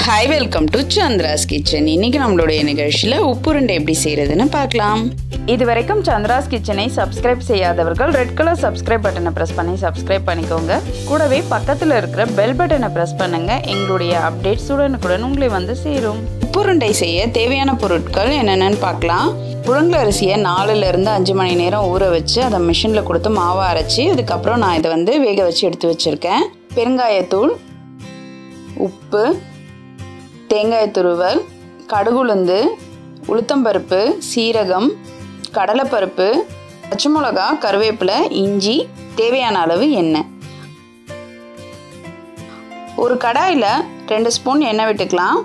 Hi, welcome to Chandra's Kitchen. இன்னைக்கு நம்மளுடைய நிகழ்ச்சியில உப்பு உருண்டை எப்படி செய்யறதுன்னு பார்க்கலாம். இதுவரைக்கும் Chandra's Kitchen-ஐ சப்ஸ்கிரைப் செய்யாதவர்கள் ரெட் கலர் சப்ஸ்கிரைப் பட்டனை பிரஸ் பண்ணி சப்ஸ்கிரைப் பண்ணிக்கோங்க. கூடவே பக்கத்துல இருக்கிற பெல் பட்டனை பிரஸ் பண்ணுங்க. எங்களுடைய அப்டேட்ஸ் உடனுக்குடன் உங்களை வந்து சேரும். உப்பு உருண்டை செய்ய தேவையான பொருட்கள் என்னென்னன்னு பார்க்கலாம். புழுங்கல் அரிசியை 4 இருந்து 5 மணி நேரம் ஊற வச்சு அதை மிஷினில் கொடுத்து மாவை அரைச்சி அதுக்கப்புறம் நான் இதை வந்து வேக வச்சு எடுத்து வச்சிருக்கேன். பெருங்காயத்தூள், உப்பு, தேங்காய் துருவல், கடுகுளுந்து, உளுத்தம்பருப்பு, சீரகம், கடலைப்பருப்பு, பச்சை மிளகா, கருவேப்பிலை, இஞ்சி, தேவையான அளவு எண்ணெய். ஒரு கடாயில் 2 ஸ்பூன் எண்ணெய் விட்டுக்கலாம்.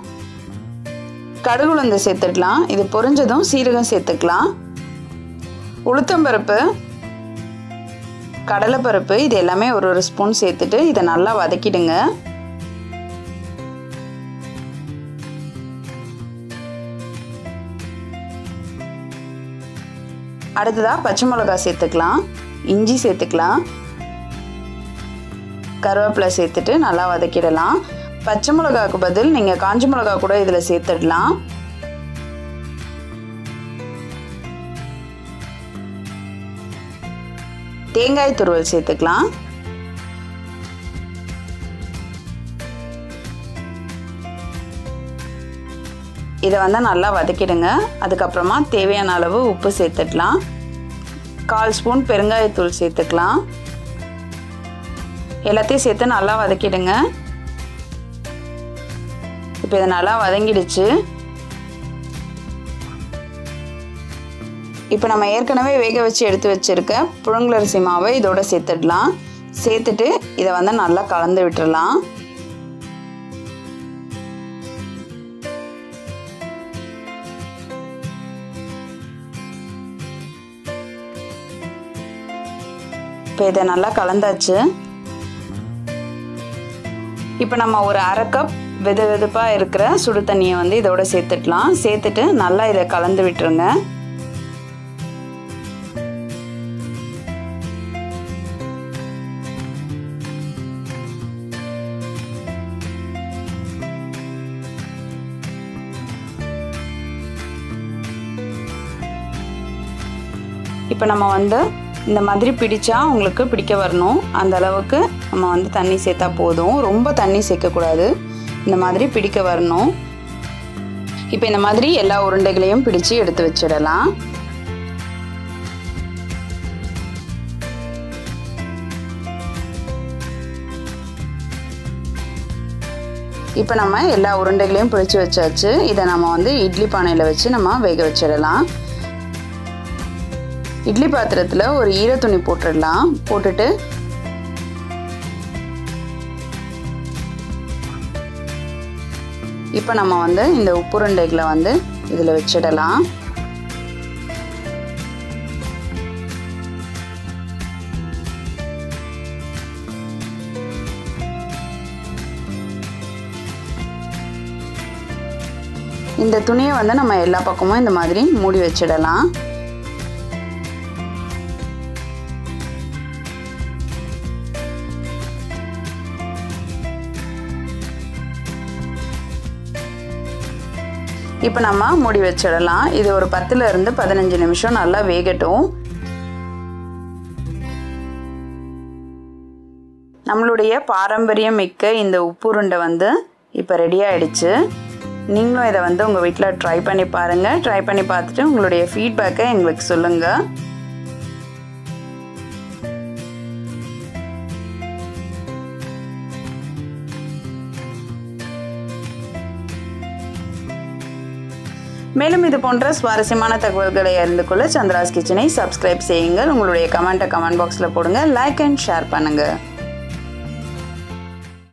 கடுகுளுந்து சேர்த்துக்கலாம். இது பொரிஞ்சதும் சீரகம் சேர்த்துக்கலாம். உளுத்தம்பருப்பு, கடலைப்பருப்பு இது எல்லாமே ஒரு ஸ்பூன் சேர்த்துட்டு இதை நல்லா வதக்கிடுங்க. அடுத்ததாக பச்சை மிளகா சேர்த்துக்கலாம், இஞ்சி சேர்த்துக்கலாம், கருவேப்பிலை சேர்த்துட்டு நல்லா வதக்கிடலாம். பச்சை மிளகாவுக்கு பதில் நீங்கள் காஞ்ச மிளகா கூட இதில் சேர்த்துடலாம். தேங்காய் துருவல் சேர்த்துக்கலாம். இதை வந்து நல்லா வதக்கிடுங்க. அதுக்கப்புறமா தேவையான அளவு உப்பு சேர்த்துக்கலாம். 1/4 ஸ்பூன் பெருங்காயத்தூள் சேர்த்துக்கலாம். எல்லாத்தையும் சேர்த்து நல்லா வதக்கிடுங்க. இப்போ இது நல்லா வதங்கிடுச்சு. இப்போ நம்ம ஏற்கனவே வேக வச்சு எடுத்து வச்சிருக்க புழுங்கல் அரிசி மாவை இதோட சேர்த்துடலாம். சேர்த்துட்டு இதை வந்து நல்லா கலந்து விட்டுடலாம். இப்போ இதை நல்லா கலந்தாச்சு. இப்போ நம்ம ஒரு 1/2 கப் வெது வெதுப்பாக இருக்கிற சுடு தண்ணியை வந்து இதோட சேர்த்துடலாம். சேர்த்துட்டு நல்லா இதை கலந்து விட்டுருங்க. இப்போ நம்ம வந்து இந்த மாதிரி பிடிச்சா உங்களுக்கு பிடிக்க வரணும். அந்த அளவுக்கு நம்ம வந்து தண்ணி சேர்த்தா போதும். ரொம்ப தண்ணி சேர்க்கக்கூடாது. இந்த மாதிரி பிடிக்க வரணும். இப்போ இந்த மாதிரி எல்லா உருண்டைகளையும் பிடிச்சு எடுத்து வச்சிடலாம். இப்போ நம்ம எல்லா உருண்டைகளையும் பிடிச்சு வச்சாச்சு. இதை நம்ம வந்து இட்லி பானையில் வச்சு நம்ம வேக வச்சிடலாம். இட்லி பாத்திரத்தில் ஒரு ஈர துணி போட்டுடலாம். போட்டுட்டு இப்போ நம்ம வந்து இந்த உப்புருண்டைகளை வந்து இதில் வச்சிடலாம். இந்த துணியை வந்து நம்ம எல்லா பக்கமும் இந்த மாதிரி மூடி வச்சிடலாம். இப்போ நம்ம மூடி வச்சிடலாம். இது ஒரு 10 இருந்து 15 நிமிஷம் நல்லா வேகட்டும். நம்மளுடைய பாரம்பரியம் மிக்க இந்த உப்பு உருண்டை வந்து இப்போ ரெடி ஆகிடுச்சு. நீங்களும் இதை வந்து உங்கள் வீட்டில் ட்ரை பண்ணி பாருங்கள். ட்ரை பண்ணி பார்த்துட்டு உங்களுடைய ஃபீட்பேக்கை எங்களுக்கு சொல்லுங்கள். மேலும் இது போன்ற சுவாரஸ்யமான தகவல்களை அறிந்து கொள்ள சந்திராஸ் கிச்சனை சப்ஸ்கிரைப் செய்யுங்கள். உங்களுடைய கமெண்ட்டை கமெண்ட் பாக்ஸில் போடுங்க. லைக் அண்ட் ஷேர் பண்ணுங்கள்.